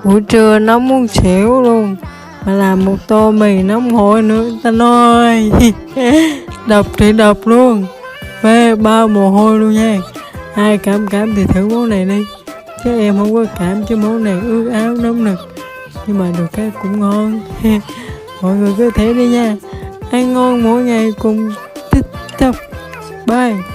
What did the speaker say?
Buổi trưa nóng muốn xỉu luôn, mà làm một tô mì nóng hổi nữa ta nói. Đập thì đập luôn, phê bao mồ hôi luôn nha. Ai cảm thì thử món này đi, chứ em không có cảm, chứ món này ướt áo nóng nực, nhưng mà được cái cũng ngon. Mọi người cứ thế đi nha, ăn ngon mỗi ngày cùng TikTok. Bye.